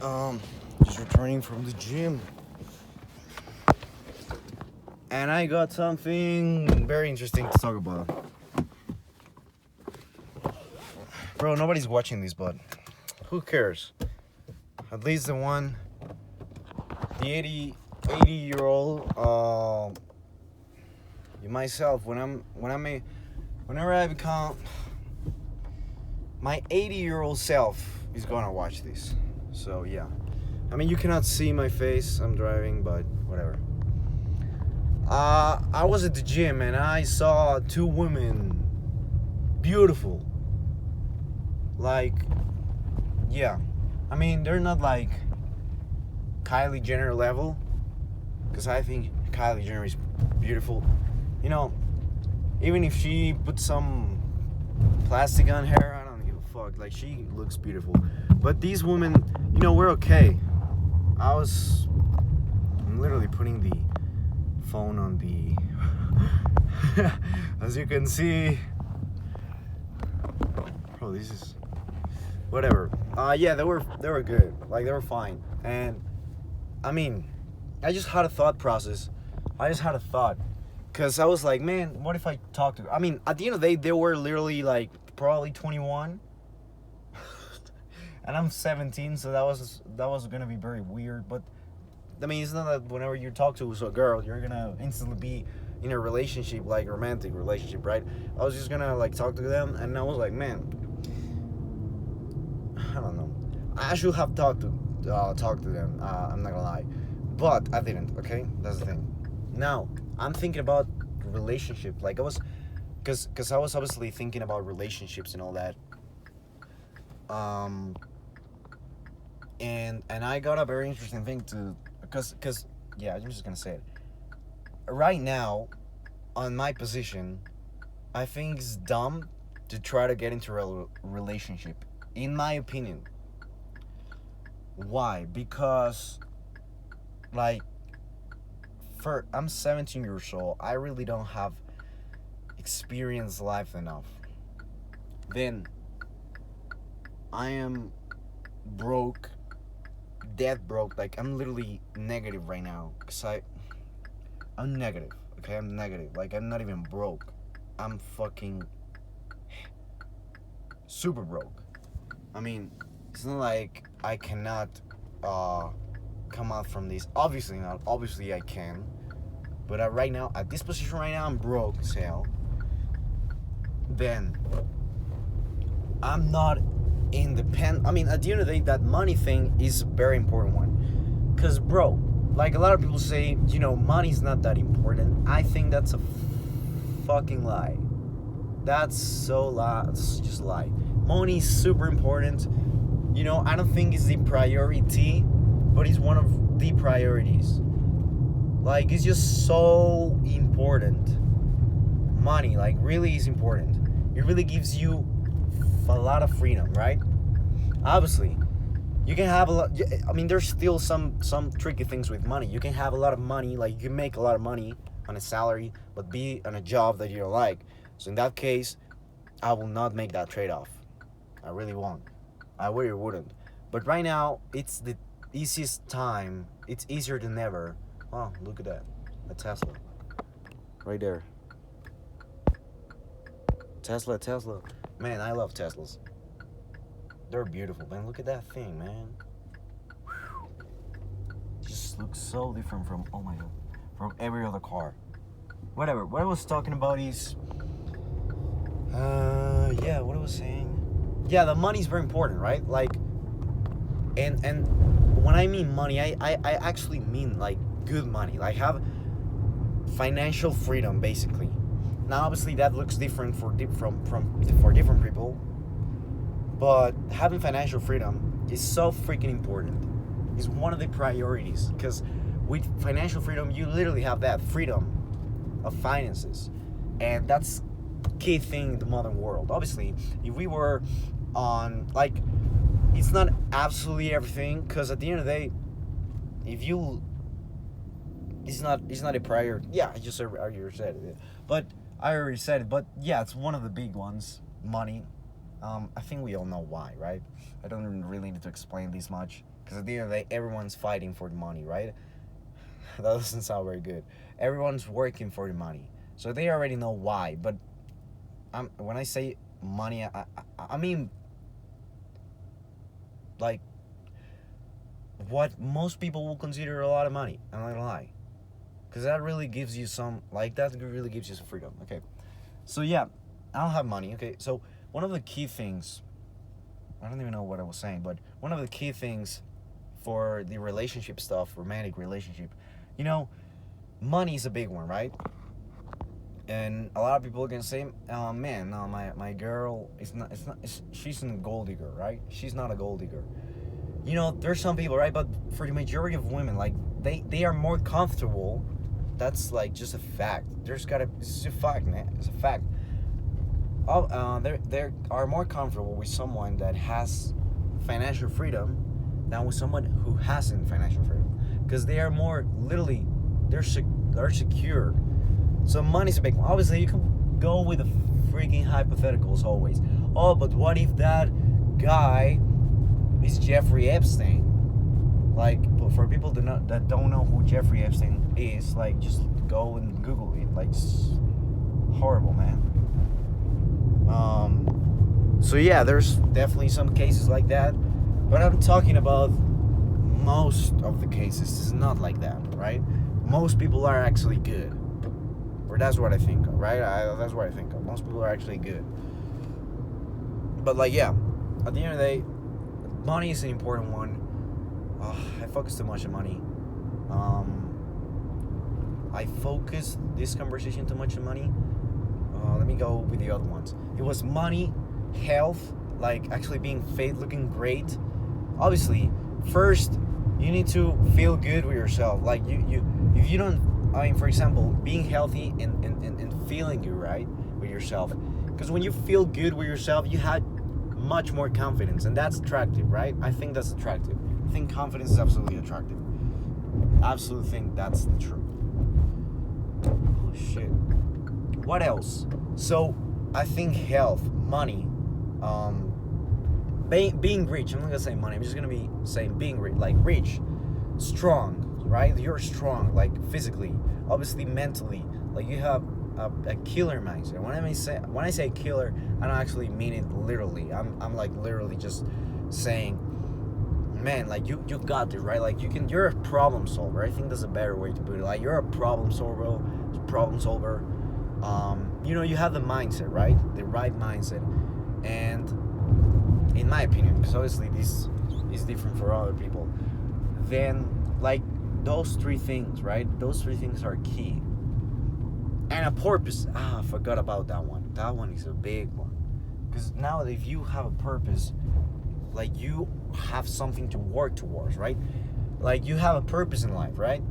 Um, just returning from the gym. And I got something very interesting to talk about. Bro, nobody's watching this, but who cares? At least the 80-year-old, myself, whenever I become my 80-year-old self is gonna watch this. So yeah. I mean, you cannot see my face, I'm driving, but whatever. I was at the gym and I saw two women, beautiful. Like, yeah. I mean, they're not like Kylie Jenner level, because I think Kylie Jenner is beautiful. You know, even if she put some plastic on her, I don't give a fuck. Like, she looks beautiful. But these women, we're okay. I'm literally putting the phone on the as you can see. Bro, this is whatever. Yeah, they were good. Like, they were fine. And I mean, I just had a thought process. Because I was like, man, what if I talk to... I mean, at the end of the day, they were literally, like, probably 21. And I'm 17, so that was going to be very weird. But, I mean, it's not that whenever you talk to a girl, you're going to instantly be in a relationship, like, romantic relationship, right? I was just going to, like, talk to them, and I was like, man, I don't know. I should have talked to them. I'm not gonna lie, but I didn't. Okay, that's the thing. Now I'm thinking about relationship. Like, because I was obviously thinking about relationships and all that. And I got a very interesting thing because yeah, I'm just gonna say it. Right now, on my position, I think it's dumb to try to get into a relationship. In my opinion. Why? Because, like, I'm 17 years old. I really don't have experienced life enough. Then, I am broke, dead broke. Like, I'm literally negative right now. Because I'm negative, okay? I'm negative. Like, I'm not even broke. I'm fucking super broke. I mean, it's not like I cannot come out from this. Obviously not. Obviously I can. But right now, at this position right now, I'm broke as hell. Then, I'm not independent. I mean, at the end of the day, that money thing is a very important one. Because, bro, like a lot of people say, money's not that important. I think that's a fucking lie. That's so lie. It's just a lie. Money is super important. I don't think it's the priority, but it's one of the priorities. Like, it's just so important. Money, like, really is important. It really gives you a lot of freedom, right? Obviously, you can have a lot. I mean, there's still some tricky things with money. You can have a lot of money, like, you can make a lot of money on a salary, but be on a job that you don't like. So in that case, I will not make that trade-off. I really won't. I really wouldn't. But right now, it's the easiest time. It's easier than ever. Oh, look at that. A Tesla. Right there. Tesla. Man, I love Teslas. They're beautiful, man. Look at that thing, man. It just looks so different from, oh my god, from every other car. Whatever. What I was talking about is... yeah, what I was saying... Yeah, the money's very important, right? Like, and when I mean money, I actually mean, like, good money. Like, have financial freedom, basically. Now, obviously, that looks different for different people. But having financial freedom is so freaking important. It's one of the priorities. Because with financial freedom, you literally have that freedom of finances. And that's key thing in the modern world. Obviously, if we were on, like, it's not absolutely everything, because at the end of the day, if you, it's not a priority. Yeah, I just already said it. But I already said it. But yeah, it's one of the big ones, money. I think we all know why, right? I don't really need to explain this much because at the end of the day, everyone's fighting for the money, right? That doesn't sound very good. Everyone's working for the money, so they already know why. But when I say money, I mean like what most people will consider a lot of money. I'm not gonna lie, because that really gives you some that really gives you some freedom. Okay, so yeah, I don't have money. Okay, so one of the key things, I don't even know what I was saying, but one of the key things for the relationship stuff, romantic relationship, you know, money is a big one, right? And a lot of people can say, man, no, my girl is not, she's a gold digger, right? She's not a gold digger. You know, there's some people, right? But for the majority of women, like, they are more comfortable. That's, like, just a fact. It's a fact, man. It's a fact. They are more comfortable with someone that has financial freedom than with someone who hasn't financial freedom. Because they are more, literally, they're secure. So money's a big one. Obviously, you can go with the freaking hypotheticals always. Oh, but what if that guy is Jeffrey Epstein? Like, for people that don't know who Jeffrey Epstein is, like, just go and Google it. Like, it's horrible, man. So yeah, there's definitely some cases like that, but I'm talking about most of the cases. It's not like that, right? Most people are actually good. Or that's what I think of, right? That's what I think of. Most people are actually good. But, like, yeah, at the end of the day, money is an important one. I focus too much on money. I focus this conversation too much on money. Let me go with the other ones. It was money, health, like actually being fit, looking great. Obviously, first, you need to feel good with yourself. Like, if you don't, I mean, for example, being healthy and feeling good, right, with yourself. Because when you feel good with yourself, you had much more confidence, and that's attractive, right? I think that's attractive. I think confidence is absolutely attractive. Absolutely think that's the truth. Oh shit. What else? So, I think health, money, being rich. I'm not gonna say money. I'm just gonna be saying being rich, like rich, strong, right? You're strong, like physically, obviously mentally. Like, you have a killer mindset. When I say killer, I don't actually mean it literally. I'm like literally just saying, man, like you got this, right? Like you're a problem solver. I think that's a better way to put it. Like, you're a problem solver. You have the mindset, right? The right mindset. And in my opinion, because obviously this is different for other people, then, like, those three things, right? Those three things are key. And a purpose. I forgot about that one. That one is a big one. Because now, if you have a purpose, like, you have something to work towards, right? Like, you have a purpose in life, right?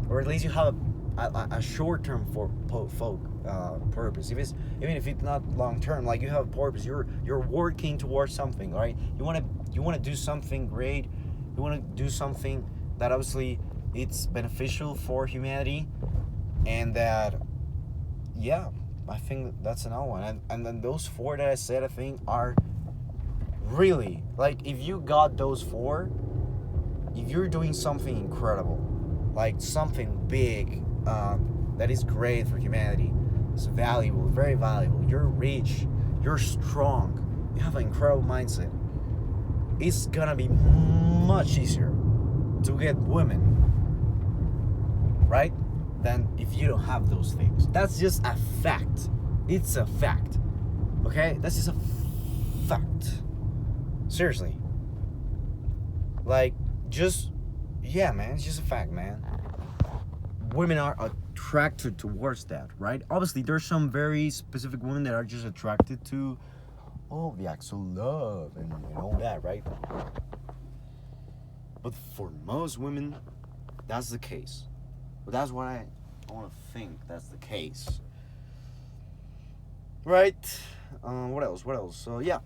Or at least you have a short-term purpose. Even if it's not long-term, like, you have a purpose. You're working towards something, right? You want to do something great. You want to do something that obviously it's beneficial for humanity, and that, yeah, I think that's another one. And then those four that I said, I think, are really, like, if you got those four, if you're doing something incredible, like something big, that is great for humanity, it's valuable, very valuable, you're rich, you're strong, you have an incredible mindset, it's gonna be much easier to get women, right, than if you don't have those things. That's just a fact. It's a fact. Okay? That's just a fact. Seriously. Like, yeah, man, it's just a fact, man. Women are attracted towards that, right? Obviously, there's some very specific women that are just attracted to, the acts of love and all that, right? But for most women, that's the case. But that's what I want to think. That's the case. Right? What else? So, yeah.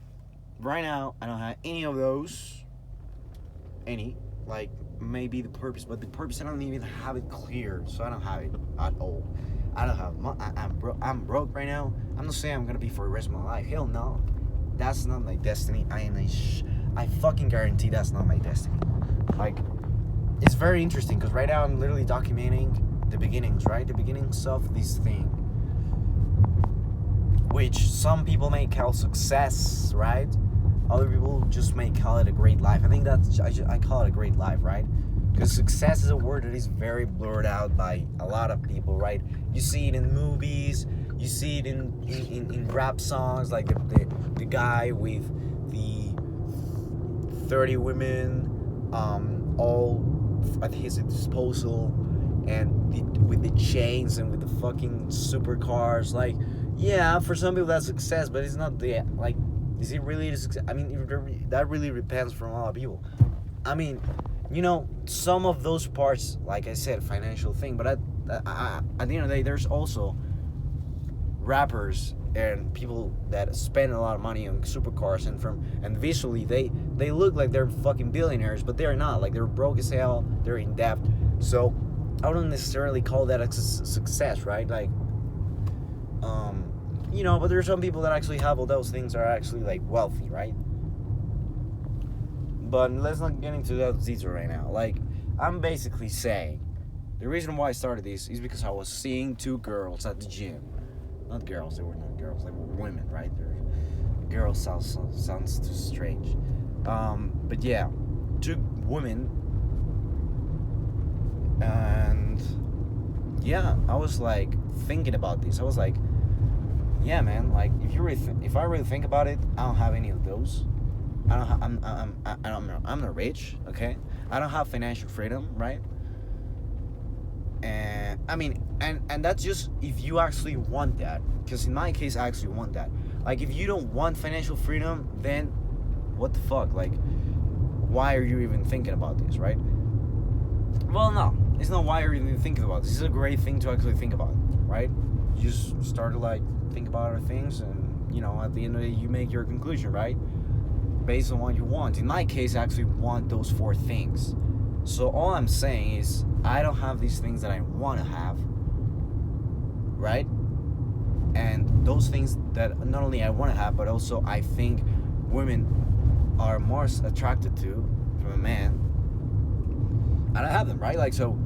Right now, I don't have any of those. Like, maybe the purpose. But the purpose, I don't even have it clear. So, I don't have it at all. I don't have I'm broke right now. I'm not saying I'm going to be for the rest of my life. Hell no. that's not my destiny. I fucking guarantee that's not my destiny. Like, it's very interesting because right now I'm literally documenting the beginnings, right? The beginnings of this thing, which some people may call success, right? Other people just may call it a great life. I think that's I call it a great life, right? Because success is a word that is very blurred out by a lot of people, right? You see it in movies, you see it in rap songs, like the guy with the 30 women all at his disposal, and with the chains and with the fucking supercars. Like, yeah, for some people that's success, but it's not the, like, is it really a success? I mean, that really depends from a lot of people. I mean, some of those parts, like I said, financial thing, but at the end of the day, there's also rappers and people that spend a lot of money on supercars, and visually they look like they're fucking billionaires, but they're not. Like, they're broke as hell, they're in debt. So I wouldn't necessarily call that a success, right? Like, but there's some people that actually have all those things, are actually like wealthy, right? But let's not get into that detail right now. Like, I'm basically saying the reason why I started this is because I was seeing two girls at the gym. Not girls, they were not girls, they were women, right? Girls sounds too strange. But yeah, two women, and yeah, I was like thinking about this. I was like, yeah, man, like, if I really think about it, I don't have any of those. I'm not rich, okay? I don't have financial freedom, right? And I mean, and that's just if you actually want that. Because in my case, I actually want that. Like, if you don't want financial freedom, then what the fuck? Like, why are you even thinking about this, right? Well, no, it's not why are you even thinking about this. This is a great thing to actually think about, right? You just start to, like, think about other things, and at the end of the day, you make your conclusion, right? Based on what you want. In my case, I actually want those 4 things. So all I'm saying is, I don't have these things that I want to have, right? And those things that not only I want to have, but also I think women are more attracted to from a man, and I have them, right? Like, so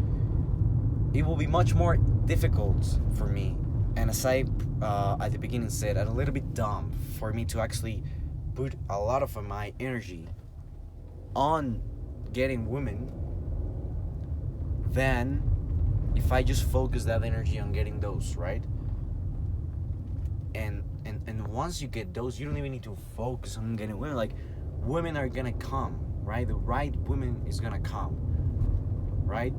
it will be much more difficult for me, and as I at the beginning said, a little bit dumb for me to actually put a lot of my energy on getting women than if I just focus that energy on getting those, right? And once you get those, you don't even need to focus on getting women. Like, women are gonna come, right? The right woman is gonna come, right?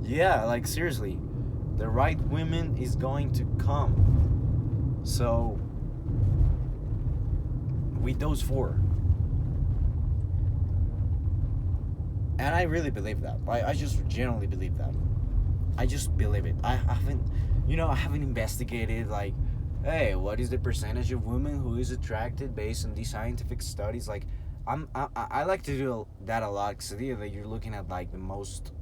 Yeah, like, seriously, the right woman is going to come. So with those 4, and I really believe that. I just genuinely believe that. I just believe it. I haven't investigated, like, hey, what is the percentage of women who is attracted based on these scientific studies? Like, I like to do that a lot, because at the end of the day, you're looking at, like, the most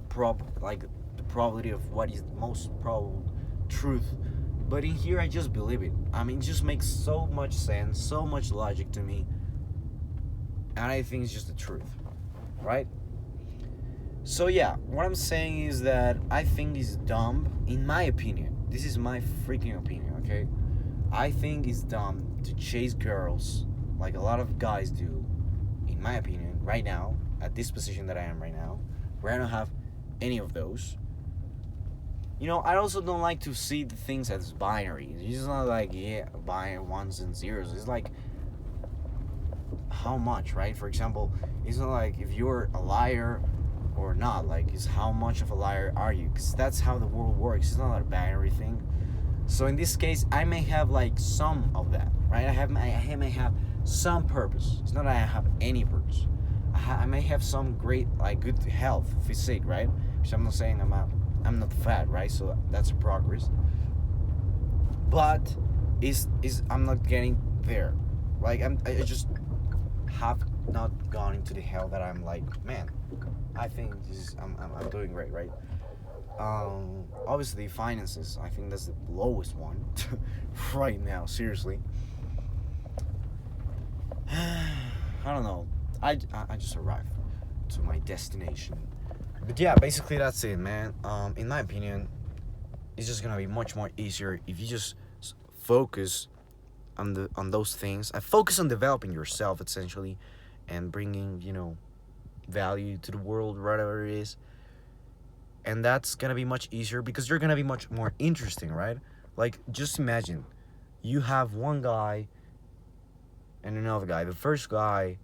the probability of what is the most probable truth. But in here, I just believe it. I mean, it just makes so much sense, so much logic to me, and I think it's just the truth, right? So yeah, what I'm saying is that I think it's dumb, in my opinion. This is my freaking opinion, okay? I think it's dumb to chase girls like a lot of guys do, in my opinion, right now, at this position that I am right now, where I don't have any of those. I also don't like to see the things as binary. It's just not like, yeah, binary ones and zeros. It's like, how much, right? For example, it's not like if you're a liar or not. Like, it's how much of a liar are you? Because that's how the world works. It's not a binary thing. So in this case, I may have, like, some of that, right? I may have some purpose. It's not that I have any purpose. I may have some great, like, good health, physique, right? Which I'm not saying I'm not fat, right? So that's a progress. But I'm not getting there. Like, I just have not gone into the hell that I'm like, man, I think I'm doing great, right? Obviously finances. I think that's the lowest one right now. Seriously. I don't know. I just arrived to my destination. But yeah, basically that's it, man. In my opinion, it's just gonna be much more easier if you just focus on those things. I focus on developing yourself essentially, and bringing value to the world, whatever it is. And that's gonna be much easier because you're gonna be much more interesting, right? Like, just imagine you have one guy and another guy. The first guy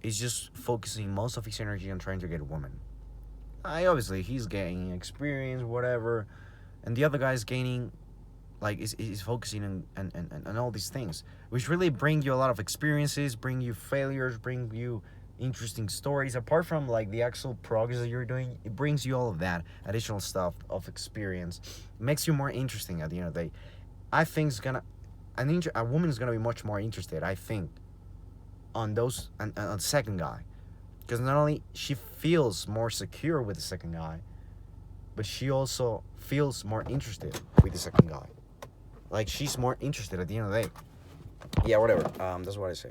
is just focusing most of his energy on trying to get a woman. I obviously he's gaining experience, whatever, and the other guy is gaining, like, is focusing on all these things, which really bring you a lot of experiences, bring you failures, bring you interesting stories. Apart from like the actual progress that you're doing, it brings you all of that additional stuff of experience. It makes you more interesting at the end of the day. I think it's gonna a woman is gonna be much more interested, I think, on those on the second guy, because not only she feels more secure with the second guy, but she also feels more interested with the second guy. Like, she's more interested at the end of the day. Yeah, whatever. That's what I say.